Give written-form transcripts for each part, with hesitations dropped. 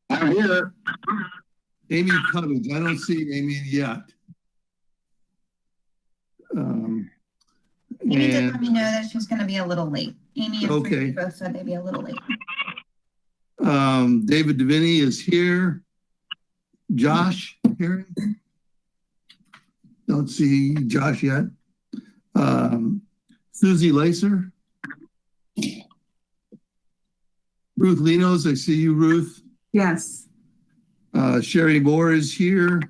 I'm here. Amy Cummings. I don't see Amy yet. Amy did let me know that she's going to be a little late. Amy and Okay. Frankie both said they'd be a little late. David Deviney is here. Josh here. Don't see Josh yet. Susie Lacer. Ruth Linos, I see you, Ruth. Yes. Sherry Moore is here.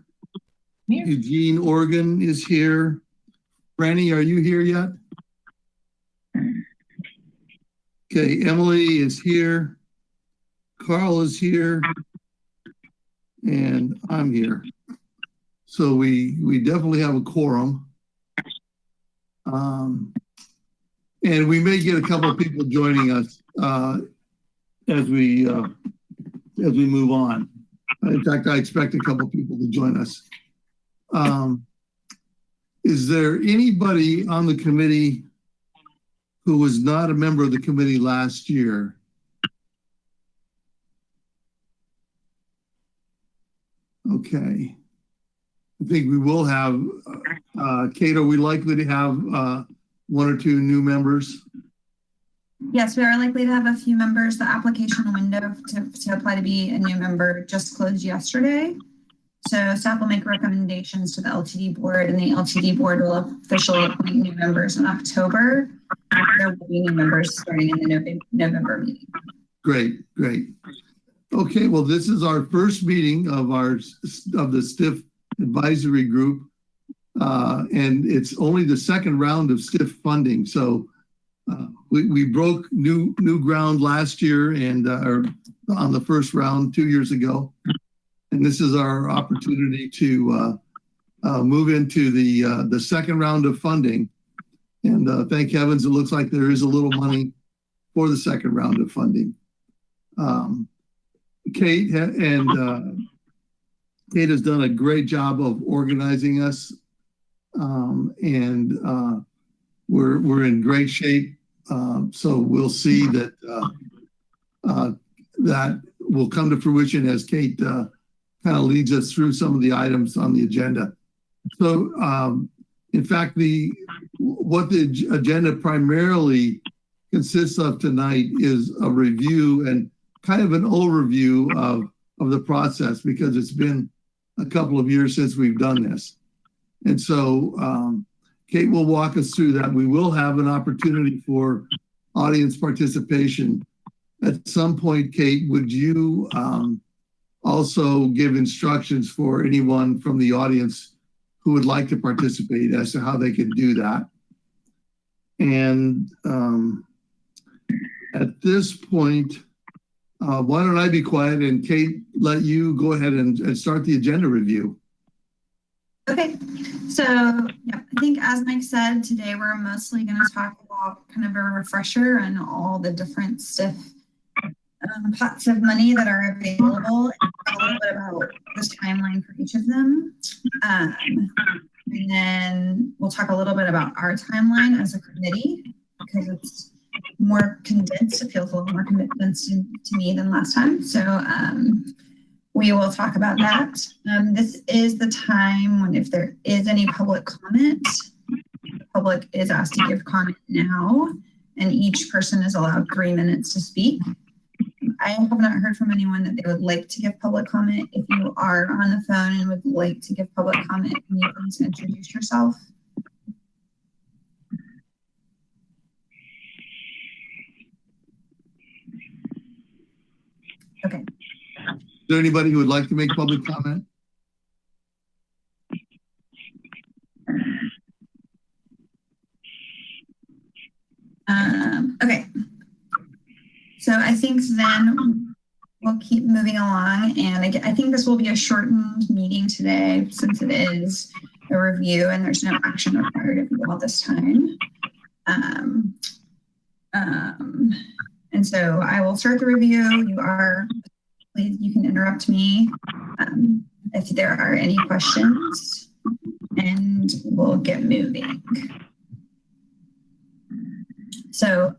Here. Eugene Organ is here. Franny, are you here yet? Okay, Emily is here. Carl is here. And I'm here. So we definitely have a quorum. And we may get a couple of people joining us as we move on. In fact, I expect a couple of people to join us. Is there anybody on the committee who was not a member of the committee last year? Okay. I think we will have, Kate, are we likely to have one or two new members? Yes, we are likely to have a few members. The application window to apply to be a new member just closed yesterday. So staff will make recommendations to the LTD board, and the LTD board will officially appoint new members in October. There will be new members starting in the November meeting. Great, great. Okay, well, this is our first meeting of the STIF advisory group, and it's only the second round of STIF funding. So we broke new ground last year and or on the first round 2 years ago, and this is our opportunity to move into the second round of funding. And thank heavens, it looks like there is a little money for the second round of funding. Kate Kate has done a great job of organizing us, and we're in great shape. So we'll see that that will come to fruition as Kate kind of leads us through some of the items on the agenda. So in fact, what the agenda primarily consists of tonight is a review and kind of an overview of the process, because it's been a couple of years since we've done this. And so Kate will walk us through that. We will have an opportunity for audience participation. At some point, Kate, would you also give instructions for anyone from the audience who would like to participate as to how they can do that? And at this point, why don't I be quiet and Kate, let you go ahead and start the agenda review. Okay, so yeah, I think as Mike said, today we're mostly going to talk about kind of a refresher on all the different STIF pots of money that are available, and a little bit about this timeline for each of them. And then we'll talk a little bit about our timeline as a committee, because it's more condensed. It feels a little more condensed to me than last time. So we will talk about that. This is the time when, if there is any public comment, the public is asked to give comment now, and each person is allowed 3 minutes to speak. I have not heard from anyone that they would like to give public comment. If you are on the phone and would like to give public comment, can you please introduce yourself? Okay. Is there anybody who would like to make public comment? Okay. So I think then we'll keep moving along. And I think this will be a shortened meeting today, since it is a review and there's no action required of you all this time. And so I will start the review. Please, you can interrupt me if there are any questions, and we'll get moving. So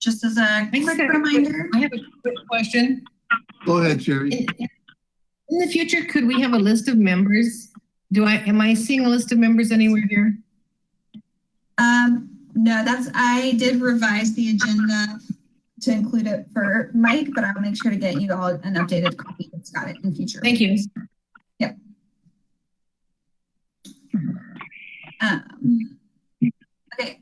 just as a quick reminder. I have a quick question. Go ahead, Sherry. In the future, could we have a list of members? Am I seeing a list of members anywhere here? No, I did revise the agenda to include it for Mike, but I'll make sure to get you all an updated copy that's got it in future. Thank you. Yep. Okay,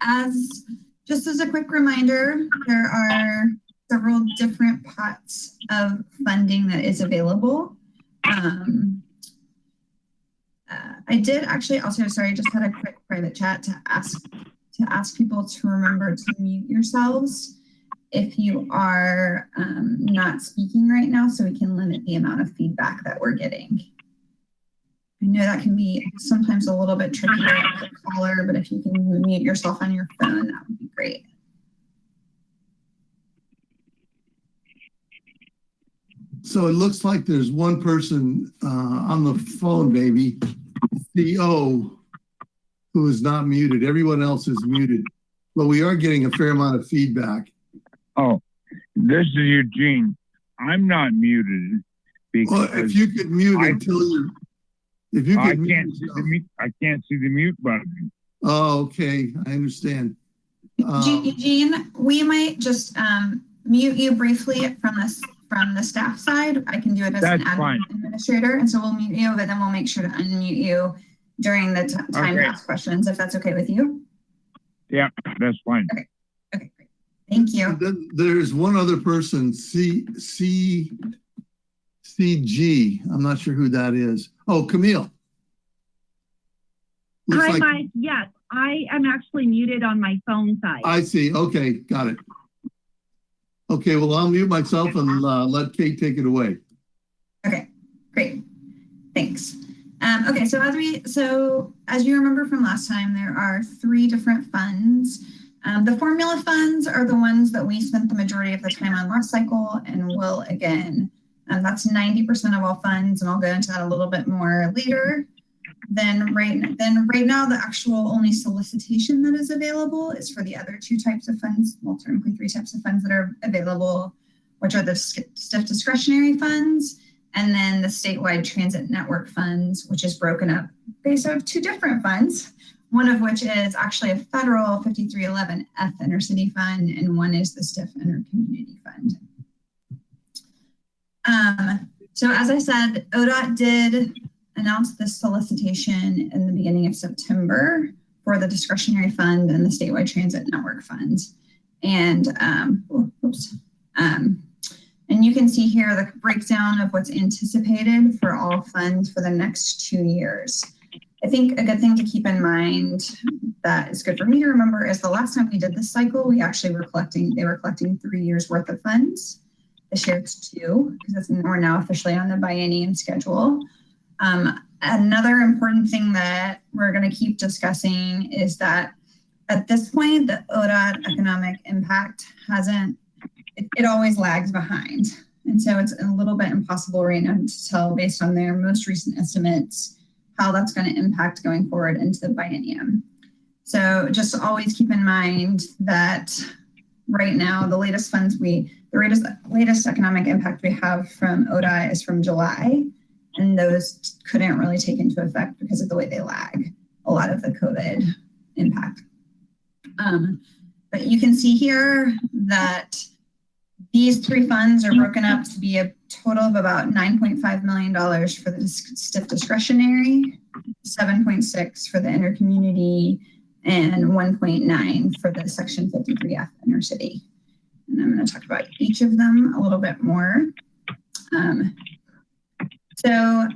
just as a quick reminder, there are several different pots of funding that is available. I did actually also, sorry, just had a quick private chat to ask people to remember to mute yourselves if you are not speaking right now, so we can limit the amount of feedback that we're getting. I know that can be sometimes a little bit trickier as a caller, but if you can mute yourself on your phone, that would be great. So it looks like there's one person on the phone, maybe, CO, who is not muted. Everyone else is muted. But we are getting a fair amount of feedback. Oh, this is Eugene. I'm not muted because Well, if you could mute until you're, if you could mute yourself. I can't see the mute button. Oh, okay, I understand. Eugene, we might just mute you briefly from the staff side. I can do it as an admin administrator, and so we'll mute you, but then we'll make sure to unmute you during the time to ask questions, if that's okay with you. Yeah, that's fine. Okay, great. Thank you. And then there's one other person, CG. I'm not sure who that is. Oh, Camille. Looks Hi, like, Mike. Yes, I am actually muted on my phone side. I see. Okay, got it. Okay, well, I'll mute myself and let Kate take it away. Okay, great. Thanks. Okay, so as you remember from last time, there are 3 different funds. The formula funds are the ones that we spent the majority of the time on last cycle and will again. That's 90% of all funds, and I'll go into that a little bit more later. Then right now, the actual only solicitation that is available is for the other 2 types of funds, well, technically 3 types of funds that are available, which are the STIF discretionary funds, and then the statewide transit network funds, which is broken up based off 2 different funds, one of which is actually a federal 5311F intercity fund, and one is the STIF intercommunity fund. So as I said, ODOT did announce this solicitation in the beginning of September for the discretionary fund and the statewide transit network fund. And and you can see here the breakdown of what's anticipated for all funds for the next 2 years. I think a good thing to keep in mind that is good for me to remember is the last time we did this cycle, they were collecting 3 years worth of funds. This year it's 2, because we're now officially on the biennium schedule. Another important thing that we're going to keep discussing is that at this point, the ODOT economic impact it always lags behind. And so it's a little bit impossible right now to tell based on their most recent estimates how that's going to impact going forward into the biennium. So just always keep in mind that right now, the latest economic impact we have from ODOT is from July. And those couldn't really take into effect because of the way they lag a lot of the COVID impact. But you can see here that these 3 funds are broken up to be a total of about $9.5 million for the STIF discretionary, 7.6 for the intercommunity, and 1.9 for the Section 53F intercity. And I'm going to talk about each of them a little bit more. So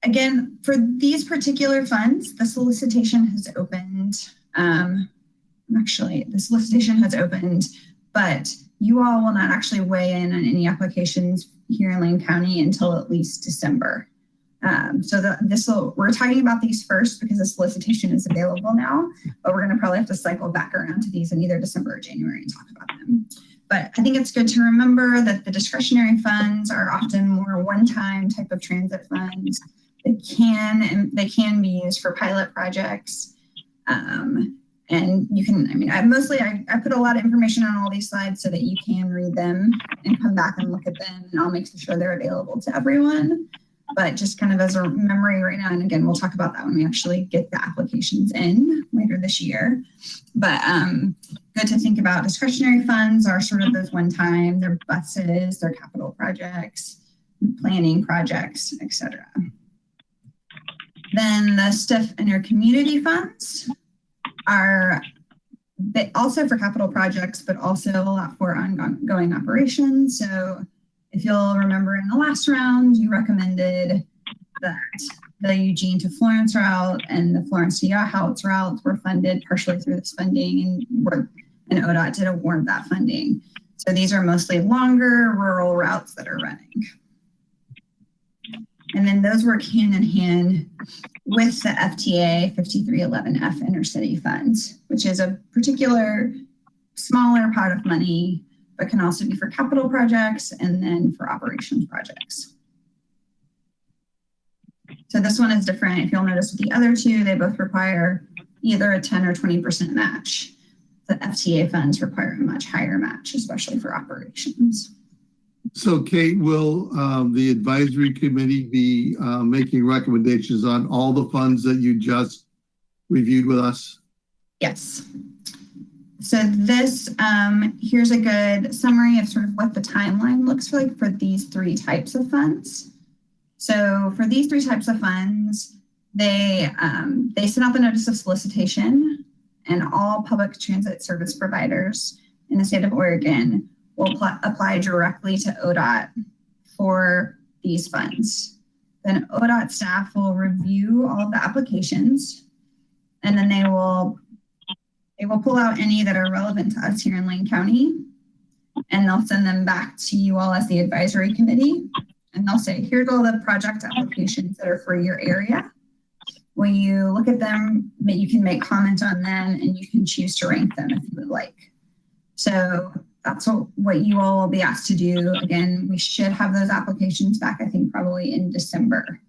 again, for these particular funds, the solicitation has opened. The solicitation has opened, but you all will not actually weigh in on any applications here in Lane County until at least December. We're talking about these first because the solicitation is available now, but we're going to probably have to cycle back around to these in either December or January and talk about them. But I think it's good to remember that the discretionary funds are often more one-time type of transit funds. They can be used for pilot projects. And you can, I put a lot of information on all these slides so that you can read them and come back and look at them, and I'll make sure they're available to everyone. But just kind of as a memory right now, and again, we'll talk about that when we actually get the applications in later this year. But good to think about. Discretionary funds are sort of those one-time, they're buses, they're capital projects, planning projects, etc. Then the STIF and your community funds are also for capital projects, but also a lot for ongoing operations. So if you'll remember in the last round, you recommended that the Eugene to Florence route and the Florence to Yachouts routes were funded partially through this funding, and ODOT did award that funding. So these are mostly longer rural routes that are running. And then those work hand in hand with the FTA 5311F intercity funds, which is a particular smaller pot of money, but can also be for capital projects and then for operations projects. So this one is different. If you'll notice with the other two, they both require either a 10 or 20% match. The FTA funds require a much higher match, especially for operations. So Kate, will the advisory committee be making recommendations on all the funds that you just reviewed with us? Yes. So this, here's a good summary of sort of what the timeline looks like for these three types of funds. So for these three types of funds, they sent out the notice of solicitation, and all public transit service providers in the state of Oregon will apply directly to ODOT for these funds. Then ODOT staff will review all of the applications, and then they will pull out any that are relevant to us here in Lane County, and they'll send them back to you all as the advisory committee. And they'll say, here's all the project applications that are for your area. When you look at them, you can make comment on them, and you can choose to rank them if you would like. So that's what you all will be asked to do. Again, we should have those applications back, I think, probably in December.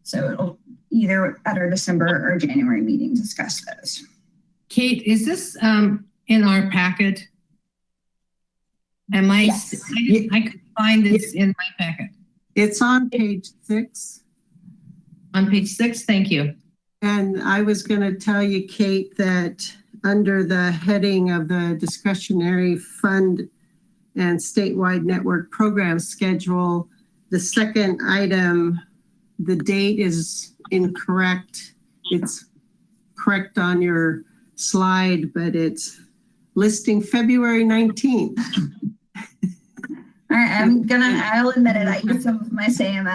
So it'll either at our December or January meeting discuss those. Kate, is this in our packet? Yes. I could find this in my packet. It's on page 6. On page 6, thank you. And I was going to tell you, Kate, that under the heading of the discretionary fund and statewide network program schedule, the second item, the date is incorrect. It's correct on your slide, but it's listing February 19th. All right, I'll admit it. I used some of my same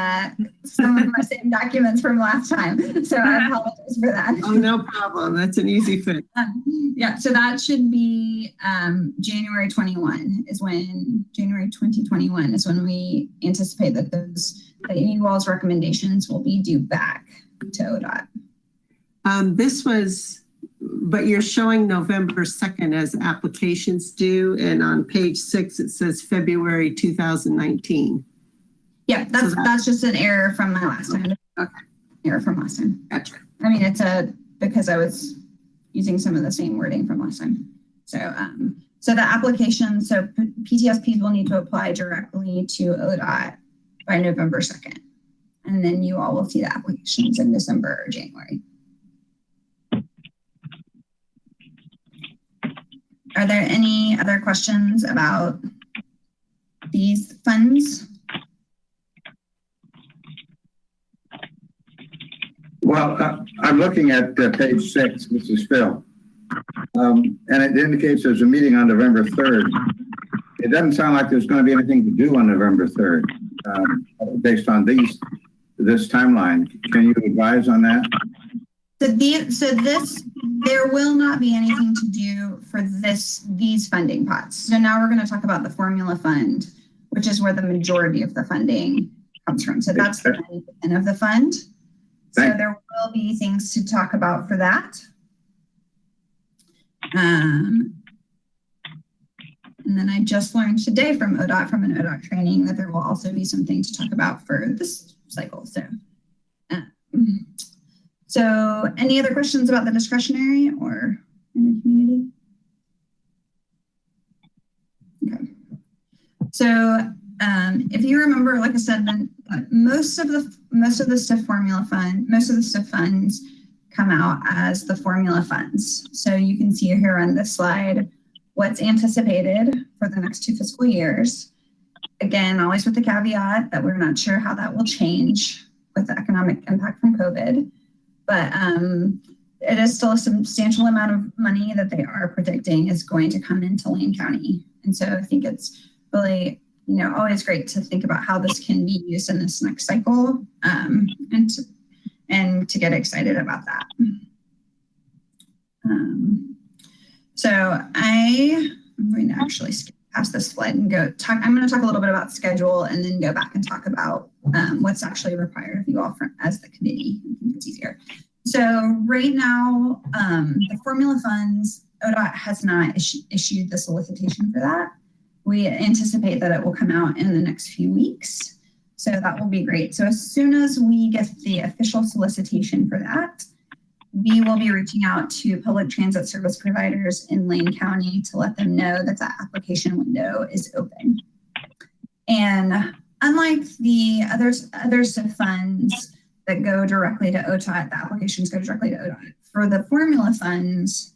documents from last time, so I apologize for that. Oh, no problem. That's an easy fix. Yeah, so that should be January 2021 is when we anticipate that you all's recommendations will be due back to ODOT. This was, but you're showing November 2nd as applications due, and on page 6 it says February 2019. Yeah, that's just an error from my last time. Okay. Error from last time. Gotcha. I mean, it's because I was using some of the same wording from last time. So the application, so PTSPs will need to apply directly to ODOT by November 2nd, and then you all will see the applications in December or January. Are there any other questions about these funds? Well, I'm looking at page 6, Mrs. Phil, and it indicates there's a meeting on November 3rd. It doesn't sound like there's going to be anything to do on November 3rd based on this timeline. Can you advise on that? There will not be anything to do for these funding pots. So now we're going to talk about the formula fund, which is where the majority of the funding comes from. So that's the 90% of the fund. So there will be things to talk about for that. And then I just learned today from an ODOT training that there will also be something to talk about for this cycle. So any other questions about the discretionary or in the community? So if you remember, like I said, most of the STIF funds come out as the formula funds. So you can see here on this slide what's anticipated for the next 2 fiscal years. Again, always with the caveat that we're not sure how that will change with the economic impact from COVID. But it is still a substantial amount of money that they are predicting is going to come into Lane County. And so I think it's really, always great to think about how this can be used in this next cycle, and to get excited about that. So I'm going to actually skip past this slide and I'm going to talk a little bit about schedule and then go back and talk about what's actually required of you all as the committee. I think it's easier. So right now, the formula funds, ODOT has not issued the solicitation for that. We anticipate that it will come out in the next few weeks. So that will be great. So as soon as we get the official solicitation for that, we will be reaching out to public transit service providers in Lane County to let them know that the application window is open. And unlike the other STIF funds that go directly to ODOT, the applications go directly to ODOT. For the formula funds,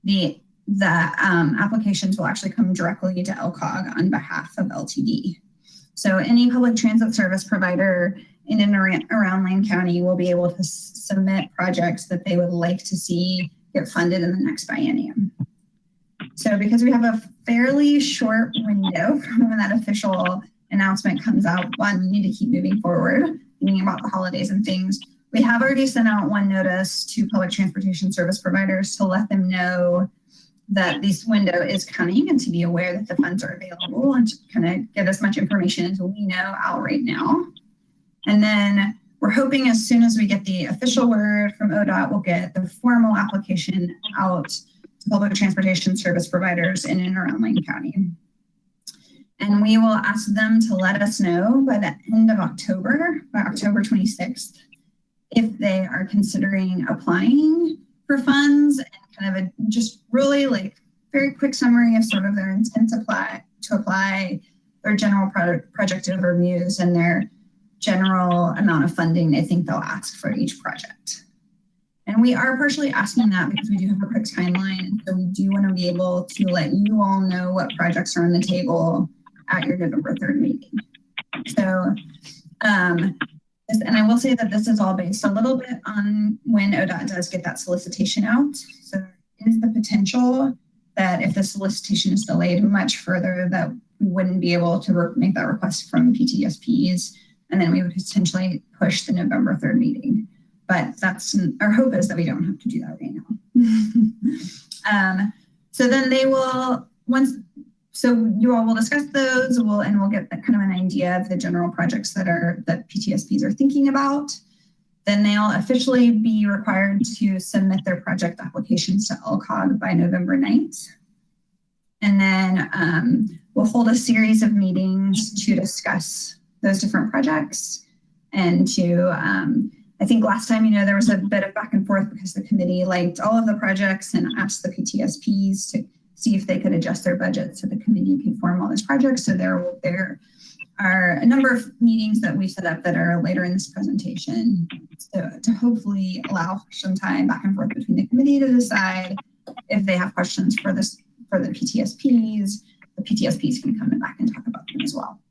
the applications will actually come directly to LCOG on behalf of LTD. So any public transit service provider in and around Lane County will be able to submit projects that they would like to see get funded in the next biennium. So because we have a fairly short window from when that official announcement comes out, one, we need to keep moving forward, thinking about the holidays and things. We have already sent out one notice to public transportation service providers to let them know that this window is coming and to be aware that the funds are available and to kind of get as much information as we know out right now. And then we're hoping as soon as we get the official word from ODOT, we'll get the formal application out to public transportation service providers in and around Lane County. And we will ask them to let us know by the end of October, by October 26th, if they are considering applying for funds, and kind of a just really very quick summary of sort of their intent to apply, their general project overviews, and their general amount of funding they think they'll ask for each project. And we are partially asking that because we do have a quick timeline, and so we do want to be able to let you all know what projects are on the table at your November 3rd meeting. So, and I will say that this is all based a little bit on when ODOT does get that solicitation out. So there is the potential that if the solicitation is delayed much further, that we wouldn't be able to make that request from PTSPs, and then we would potentially push the November 3rd meeting. But our hope is that we don't have to do that right now. So then they will, so you all will discuss those, and we'll get kind of an idea of the general projects that PTSPs are thinking about. Then they'll officially be required to submit their project applications to LCOG by November 9th. And then we'll hold a series of meetings to discuss those different projects and to, I think last time, there was a bit of back and forth because the committee liked all of the projects and asked the PTSPs to see if they could adjust their budget so the committee could form all those projects. So there are a number of meetings that we set up that are later in this presentation to hopefully allow some time back and forth between the committee to decide if they have questions for the PTSPs. The PTSPs can come back and talk about them as well.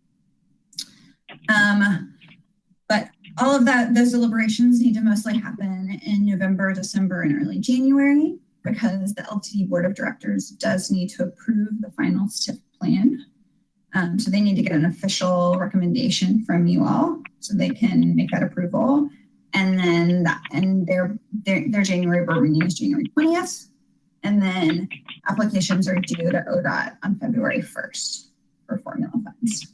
But all of those deliberations need to mostly happen in November, December, and early January, because the LTD Board of Directors does need to approve the final STIF plan. So they need to get an official recommendation from you all so they can make that approval. And then their January board renews January 20th. And then applications are due to ODOT on February 1st for formula funds.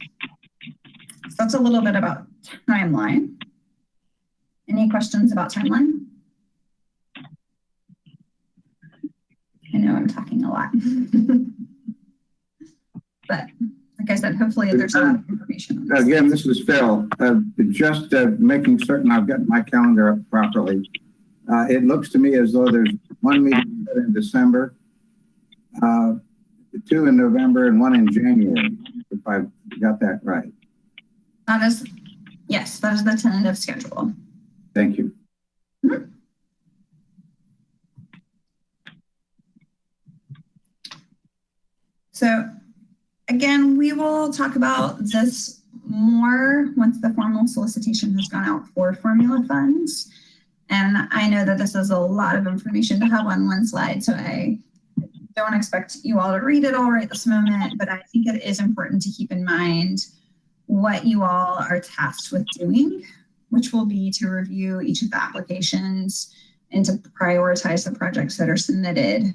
So that's a little bit about timeline. Any questions about timeline? I know I'm talking a lot. But like I said, hopefully there's a lot of information. Again, this is Phil. Just making certain I've got my calendar up properly. It looks to me as though there's one meeting in December, 2 in November, and 1 in January. The if I've got that right. That is, yes, that is the tentative schedule. Thank you. So again, we will talk about this more once the formal solicitation has gone out for formula funds. And I know that this is a lot of information to have on one slide, so I don't expect you all to read it all right this moment, but I think it is important to keep in mind what you all are tasked with doing, which will be to review each of the applications and to prioritize the projects that are submitted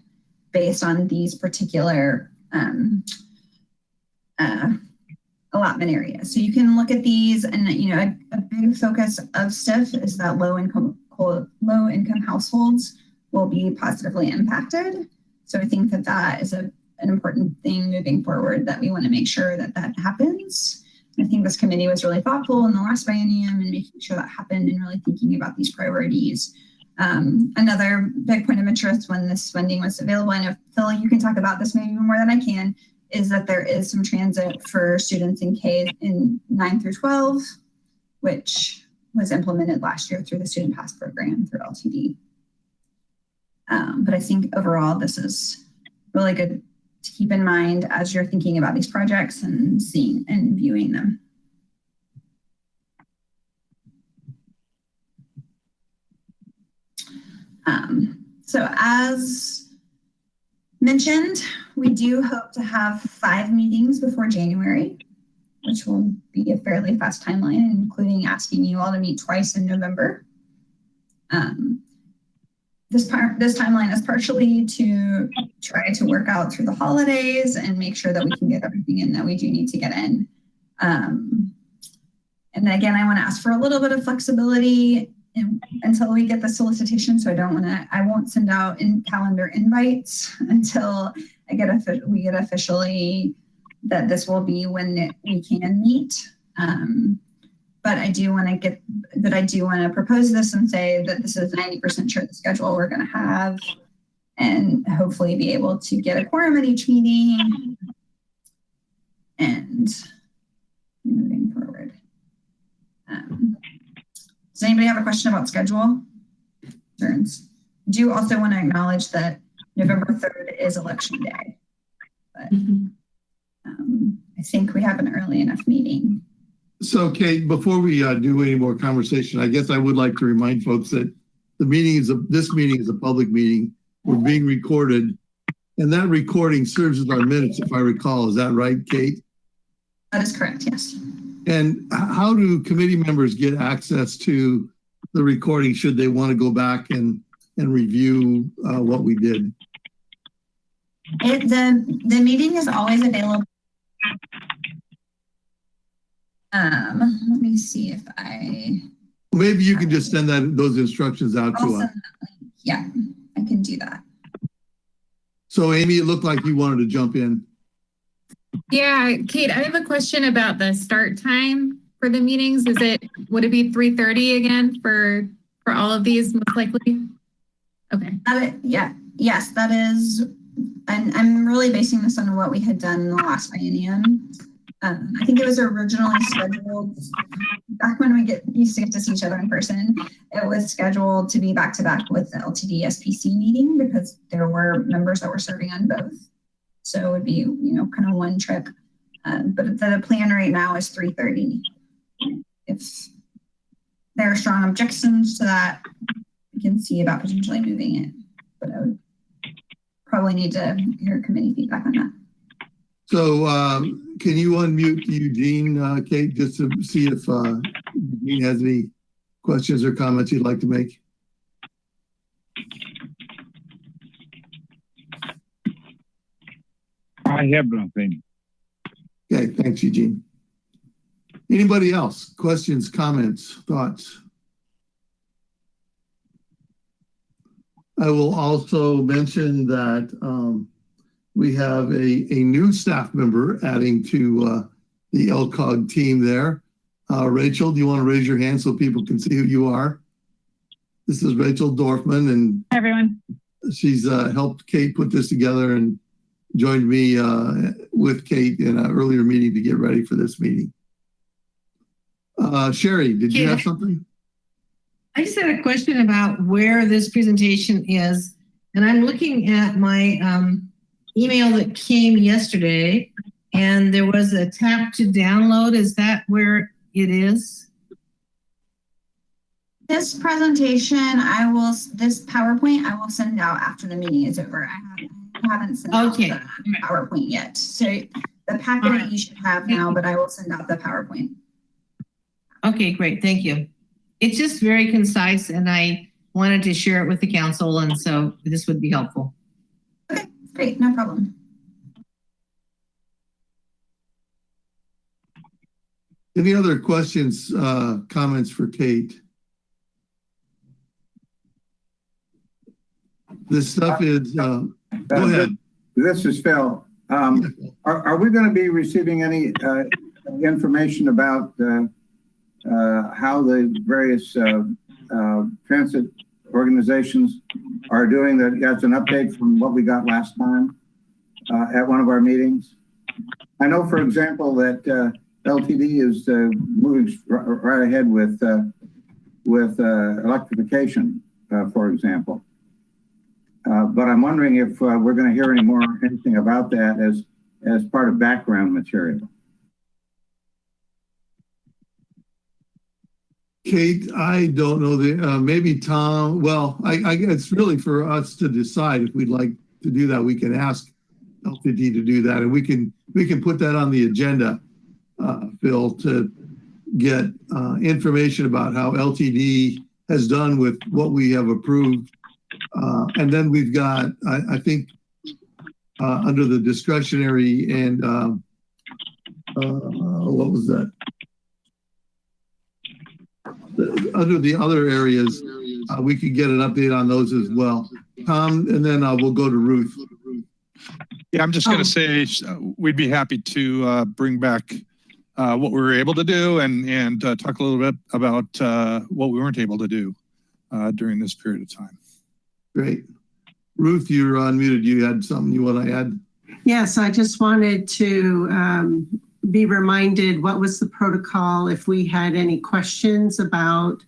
based on these particular allotment areas. So you can look at these, and a big focus of STIF is that low income households will be positively impacted. So I think that that is an important thing moving forward, that we want to make sure that that happens. I think this committee was really thoughtful in the last biennium and making sure that happened and really thinking about these priorities. Another big point of interest when this funding was available, I know, Phil, you can talk about this maybe more than I can, is that there is some transit for students in K in 9 through 12, which was implemented last year through the Student Pass program through LTD. But I think overall, this is really good to keep in mind as you're thinking about these projects and seeing and viewing them. So as mentioned, we do hope to have 5 meetings before January, which will be a fairly fast timeline, including asking you all to meet twice in November. This timeline is partially to try to work out through the holidays and make sure that we can get everything in that we do need to get in. And again, I want to ask for a little bit of flexibility until we get the solicitation. So I won't send out calendar invites until we get officially that this will be when we can meet. But I do want to propose this and say that this is 90% sure the schedule we're going to have, and hopefully be able to get a quorum at each meeting and moving forward. Does anybody have a question about schedule? Concerns? I do also want to acknowledge that November 3rd is election day, but I think we have an early enough meeting. So, Kate, before we do any more conversation, I guess I would like to remind folks that this meeting is a public meeting. We're being recorded, and that recording serves as our minutes, if I recall. Is that right, Kate? That is correct, yes. And how do committee members get access to the recording should they want to go back and review what we did? The meeting is always available. Let me see if Maybe you can just send those instructions out to us. Yeah, I can do that. So Amy, it looked like you wanted to jump in. Yeah, Kate, I have a question about the start time for the meetings. Would it be 3:30 again for all of these, most likely? Okay. Yes, that is. And I'm really basing this on what we had done in the last biennium. I think it was originally scheduled back when we used to get to see each other in person. It was scheduled to be back to back with the LTD SPC meeting because there were members that were serving on both. So it would be, kind of one trip. But the plan right now is 3:30. If there are strong objections to that, we can see about potentially moving it. But I would probably need to hear committee feedback on that. So can you unmute Eugene, Kate, just to see if Eugene has any questions or comments you'd like to make? I have nothing. Okay, thanks, Eugene. Anybody else? Questions, comments, thoughts? I will also mention that we have a new staff member adding to the LCOG team there. Rachel, do you want to raise your hand so people can see who you are? This is Rachel Dorfman, and Hi, everyone. she's helped Kate put this together and joined me with Kate in an earlier meeting to get ready for this meeting. Sherry, did you have something? I just had a question about where this presentation is. And I'm looking at my email that came yesterday, and there was a tap to download. Is that where it is? This presentation, this PowerPoint, I will send out after the meeting is over. I haven't sent out the PowerPoint yet. So the packet you should have now, but I will send out the PowerPoint. Okay, great. Thank you. It's just very concise, and I wanted to share it with the council, and so this would be helpful. Okay, great. No problem. Any other questions, comments for Kate? This stuff is, go ahead. This is Phil. Are we going to be receiving any information about how the various transit organizations are doing? That's an update from what we got last time at one of our meetings. I know, for example, that LTD is moving right ahead with electrification, for example. But I'm wondering if we're going to hear anything about that as part of background material. Kate, I don't know maybe Tom. Well, I guess it's really for us to decide if we'd like to do that. We can ask LTD to do that, and we can put that on the agenda, Phil, to get information about how LTD has done with what we have approved. And then we've got, I think, under the discretionary and what was that? Under the other areas, we could get an update on those as well. Tom, and then we'll go to Ruth. Yeah, I'm just going to say we'd be happy to bring back what we were able to do and talk a little bit about what we weren't able to do during this period of time. Great. Ruth, you're unmuted. You had something you want to add? Yes, I just wanted to be reminded what was the protocol if we had any questions about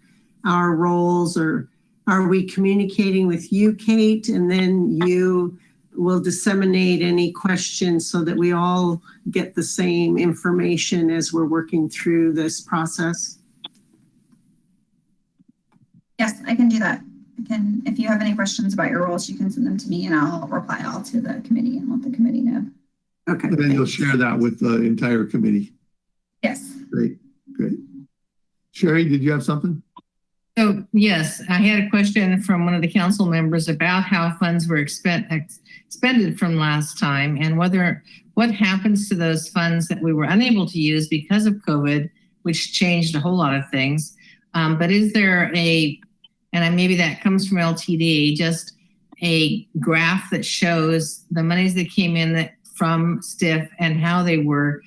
our roles, or are we communicating with you, Kate, and then you will disseminate any questions so that we all get the same information as we're working through this process? Yes, I can do that. If you have any questions about your roles, you can send them to me and I'll reply all to the committee and let the committee know. Okay. And then you'll share that with the entire committee. Yes. Great. Sherry, did you have something? So yes, I had a question from one of the council members about how funds were expended from last time, and what happens to those funds that we were unable to use because of COVID, which changed a whole lot of things. But is there and maybe that comes from LTD, just a graph that shows the monies that came in from STIF and how they were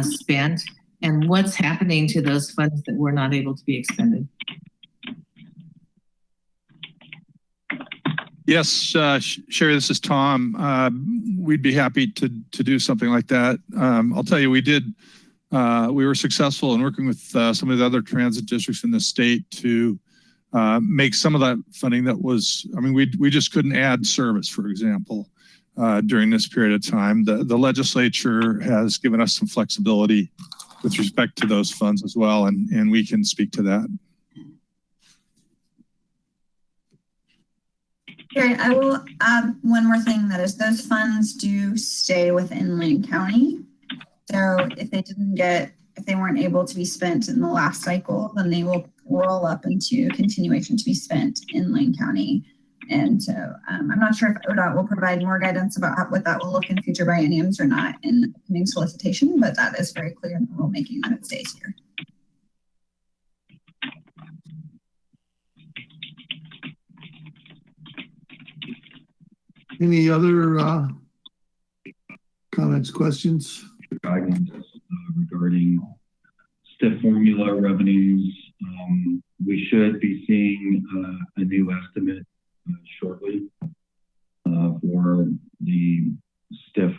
spent, and what's happening to those funds that were not able to be expended? Yes, Sherry, this is Tom. We'd be happy to do something like that. I'll tell you, we were successful in working with some of the other transit districts in the state to make some of that funding that was, we just couldn't add service, for example, during this period of time. The legislature has given us some flexibility with respect to those funds as well, and we can speak to that. Okay, I will add one more thing, that is those funds do stay within Lane County. So if they weren't able to be spent in the last cycle, then they will roll up into continuation to be spent in Lane County. And so I'm not sure if ODOT will provide more guidance about what that will look in future bienniums or not in the upcoming solicitation, but that is very clear in the rulemaking that it stays here. Any other comments, questions? Guidance regarding STIF formula revenues. We should be seeing a new estimate shortly for the STIF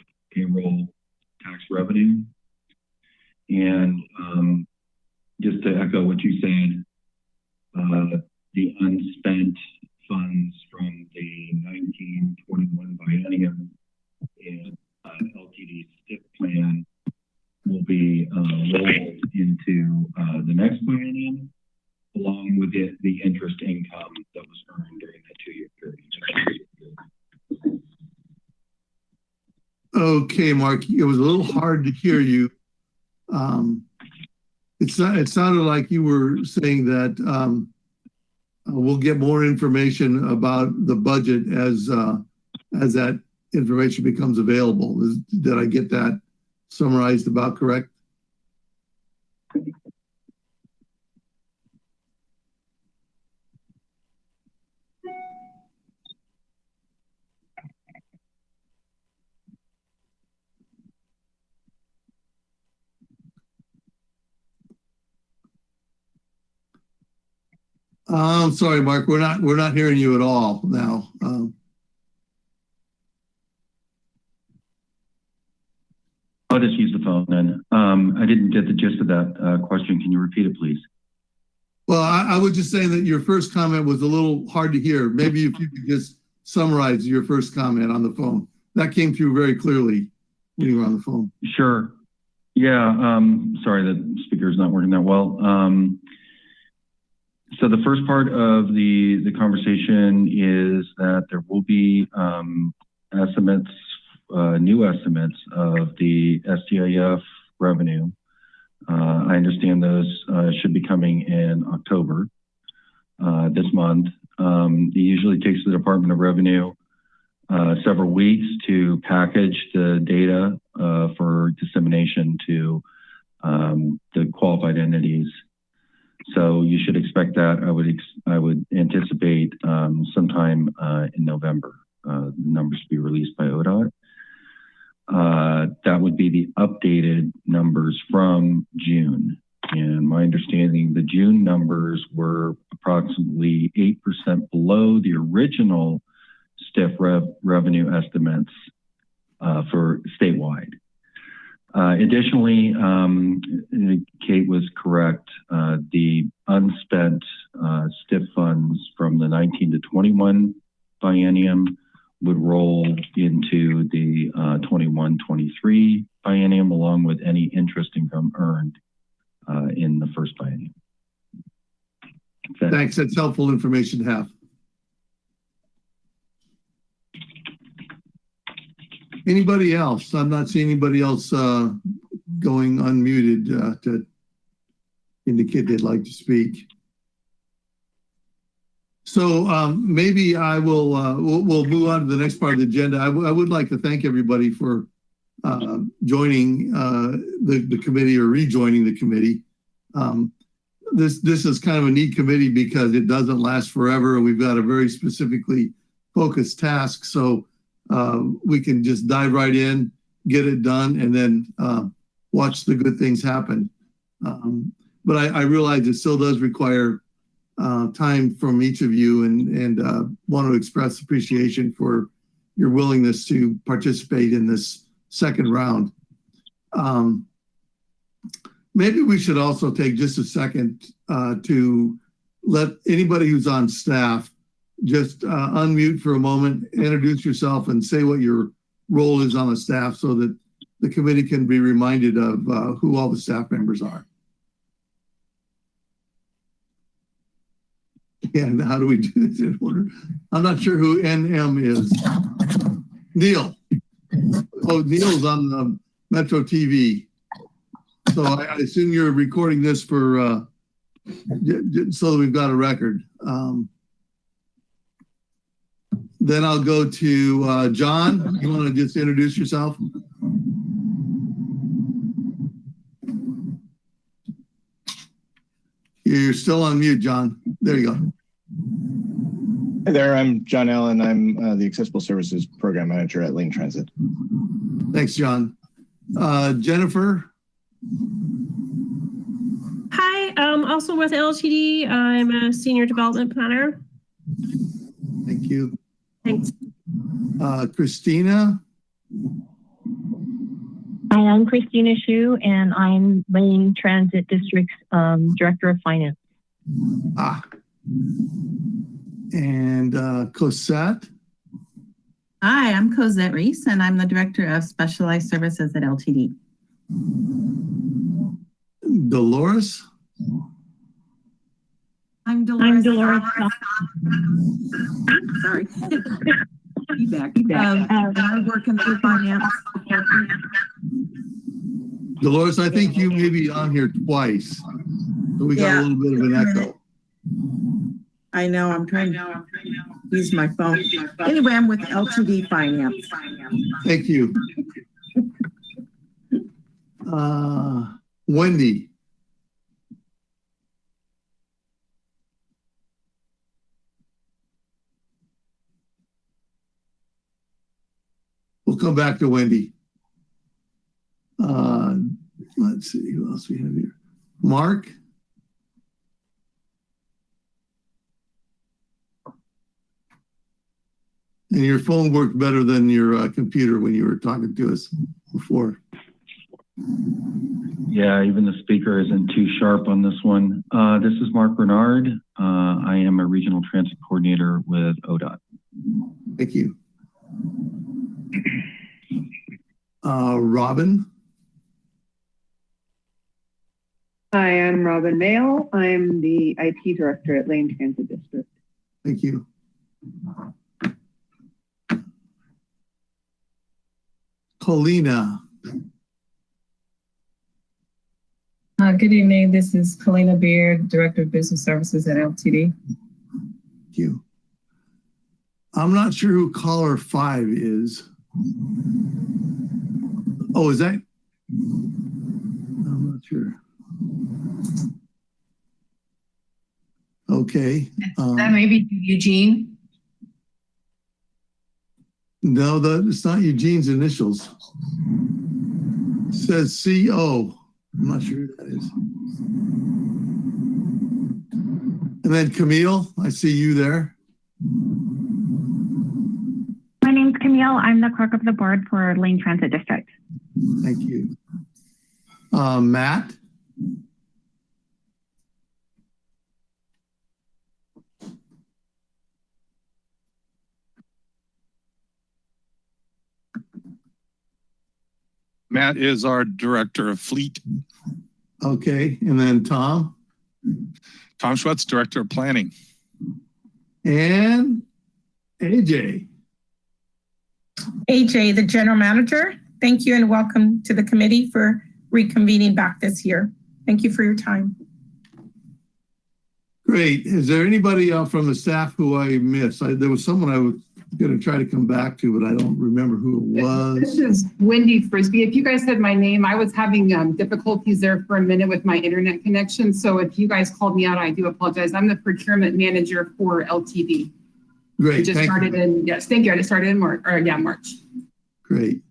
Okay, Mark, it was a little hard to hear you. It sounded like you were saying that we'll get more information about the budget as that information becomes available. Did I get that summarized about correct? I'm sorry, Mark. We're not hearing you at all now. I'll just use the phone then. I didn't get the gist of that question. Can you repeat it, please? Well, I was just saying that your first comment was a little hard to hear. Maybe if you could just summarize your first comment on the phone. That came through very clearly when you were on the phone. Sure. Yeah. Sorry, the speaker is not working that well. So the first part of the conversation is that there will be estimates, new estimates of the STIF revenue. I understand those should be coming in October this month. It usually takes the Department of Revenue several weeks to package the data for dissemination to the qualified entities. So you should expect that. I would anticipate sometime in November, the numbers to be released by ODOT. That would be the updated numbers from June. And my understanding, the June numbers were approximately 8% below the original STIF revenue estimates for statewide. Additionally, Kate was correct. The unspent STIF funds from the 19 to 21 biennium would roll into the 21-23 biennium, along with any interest income earned in the first biennium. Thanks. That's helpful information to have. Anybody else? I'm not seeing anybody else going unmuted to indicate they'd like to speak. So maybe I will we'll move on to the next part of the agenda. I would like to thank everybody for joining the committee or rejoining the committee. This is kind of a neat committee because it doesn't last forever, and we've got a very specifically focused task. So we can just dive right in, get it done, and then watch the good things happen. But I realize it still does require time from each of you, and want to express appreciation for your willingness to participate in this second round. Maybe we should also take just a second to let anybody who's on staff just unmute for a moment, introduce yourself, and say what your role is on the staff so that the committee can be reminded of who all the staff members are. And how do we do this in order? I'm not sure who NM is. Neil. Oh, Neil's on the Metro TV. So I assume you're recording this for so that we've got a record. Then I'll go to John. You want to just introduce yourself? You're still on mute, John. There you go. Hey there, I'm John Allen. I'm the Accessible Services Program Manager at Lane Transit. Thanks, John. Jennifer. Hi, also with LTD. I'm a Senior Development Planner. Thank you. Thanks. Christina. Hi, I'm Christina Shu, and I'm Lane Transit District's Director of Finance. And Cosette. Hi, I'm Cosette Reese, and I'm the Director of Specialized Services at LTD. Dolores. I'm Dolores. Sorry. Feedback. I work in the finance Dolores, I think you may be on here twice. So we got a little bit of an echo. I know, I'm trying to use my phone. Anyway, I'm with LTD Finance. Thank you. Wendy. We'll come back to Wendy. Let's see who else we have here. Mark. And your phone worked better than your computer when you were talking to us before. Yeah, even the speaker isn't too sharp on this one. This is Mark Bernard. I am a regional transit coordinator with ODOT. Thank you. Robin. Hi, I'm Robin Mail. I'm the IT director at Lane Transit District. Thank you. Colina. Good evening. This is Colina Beard, Director of Business Services at LTD. Thank you. I'm not sure who caller 5 is. Oh, is that? I'm not sure. Okay. That may be Eugene. No, it's not Eugene's initials. It says CO. I'm not sure who that is. And then Camille, I see you there. My name's Camille. I'm the clerk of the board for Lane Transit District. Thank you. Matt. Matt is our director of fleet. Okay, and then Tom. Tom Schwetz, director of planning. And AJ. AJ, the general manager. Thank you and welcome to the committee for reconvening back this year. Thank you for your time. Great. Is there anybody from the staff who I missed? There was someone I was going to try to come back to, but I don't remember who it was. This is Wendy Frisbee. If you guys said my name, I was having difficulties there for a minute with my internet connection. So if you guys called me out, I do apologize. I'm the procurement manager for LTD. Great. Just started in, yes, thank you. I just started in March. Great.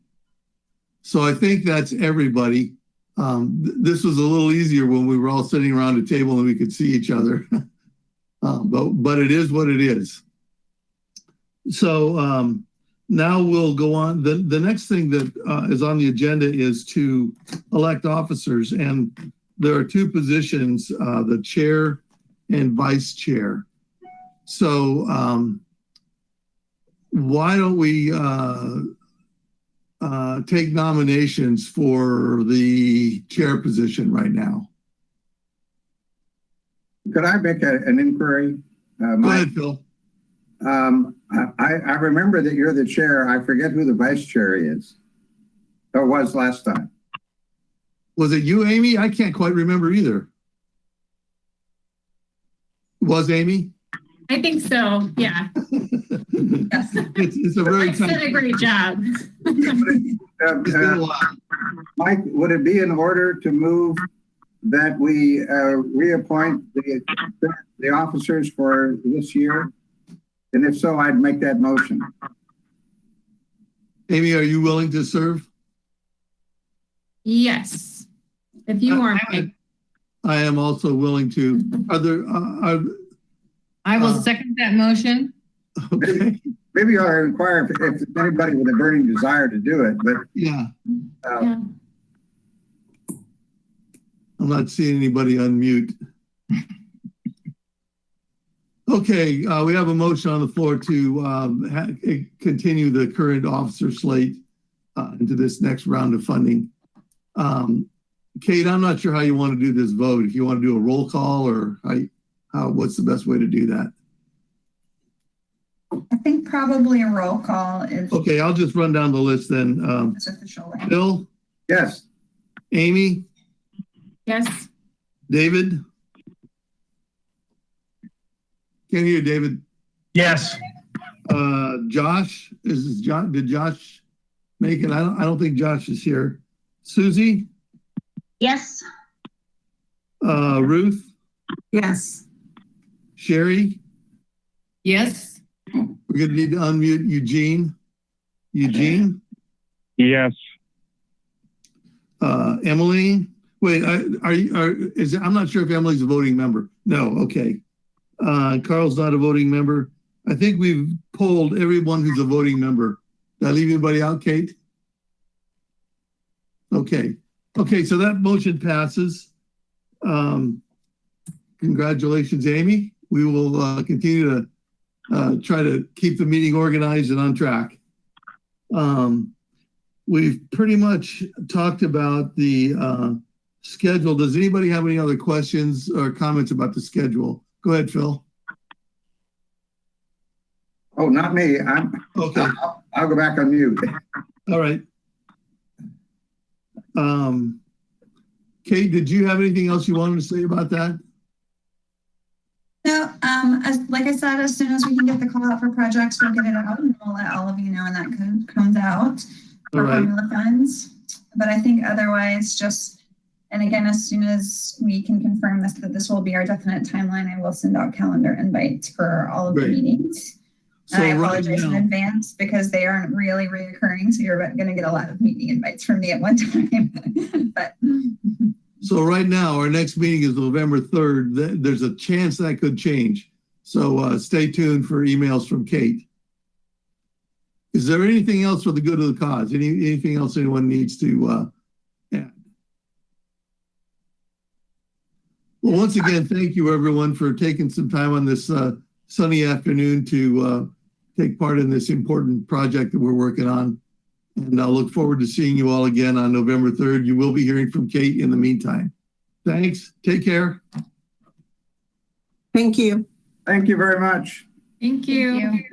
So I think that's everybody. This was a little easier when we were all sitting around a table and we could see each other. But it is what it is. So now we'll go on. The next thing that is on the agenda is to elect officers. And there are two positions, the chair and vice chair. So why don't we take nominations for the chair position right now? Could I make an inquiry? Go ahead, Phil. I remember that you're the chair. I forget who the vice chair is, or was last time. Was it you, Amy? I can't quite remember either. Was Amy? I think so. Yeah. Yes. It's a very Mike did a great job. Mike, would it be in order to move that we reappoint the officers for this year? And if so, I'd make that motion. Amy, are you willing to serve? Yes. If you want. I am also willing to. I will second that motion. Okay. Maybe I'll inquire if there's anybody with a burning desire to do it, but yeah. I'm not seeing anybody unmute. Okay, we have a motion on the floor to continue the current officer slate into this next round of funding. Kate, I'm not sure how you want to do this vote. If you want to do a roll call or what's the best way to do that? I think probably a roll call is Okay, I'll just run down the list then. is official way. Bill, Yes. Amy, Yes. David? Can't hear you, David. Yes. Josh, did Josh make it? I don't think Josh is here. Susie? Yes. Ruth? Yes. Sherry? Yes. We're gonna need to unmute Eugene. Eugene? Yes. Emily? Wait, I'm not sure if Emily's a voting member. No, okay. Carl's not a voting member. I think we've polled everyone who's a voting member. Did I leave anybody out, Kate? Okay. Okay, so that motion passes. Congratulations, Amy. We will continue to try to keep the meeting organized and on track. We've pretty much talked about the schedule. Does anybody have any other questions or comments about the schedule? Go ahead, Phil. Oh, not me. Okay. I'll go back on mute. All right. Kate, did you have anything else you wanted to say about that? No, like I said, as soon as we can get the call out for projects, we'll get it out and we'll let all of you know when that code comes out for formula funds. But I think otherwise and again, as soon as we can confirm that this will be our definite timeline, I will send out calendar invites for all of the meetings. So I apologize in advance because they aren't really reoccurring. So you're going to get a lot of meeting invites from me at one time. But so right now, our next meeting is November 3rd. There's a chance that could change. So stay tuned for emails from Kate. Is there anything else for the good of the cause? Anything else anyone needs to add? Well, once again, thank you everyone for taking some time on this sunny afternoon to take part in this important project that we're working on. And I'll look forward to seeing you all again on November 3rd. You will be hearing from Kate in the meantime. Thanks. Take care. Thank you. Thank you very much. Thank you.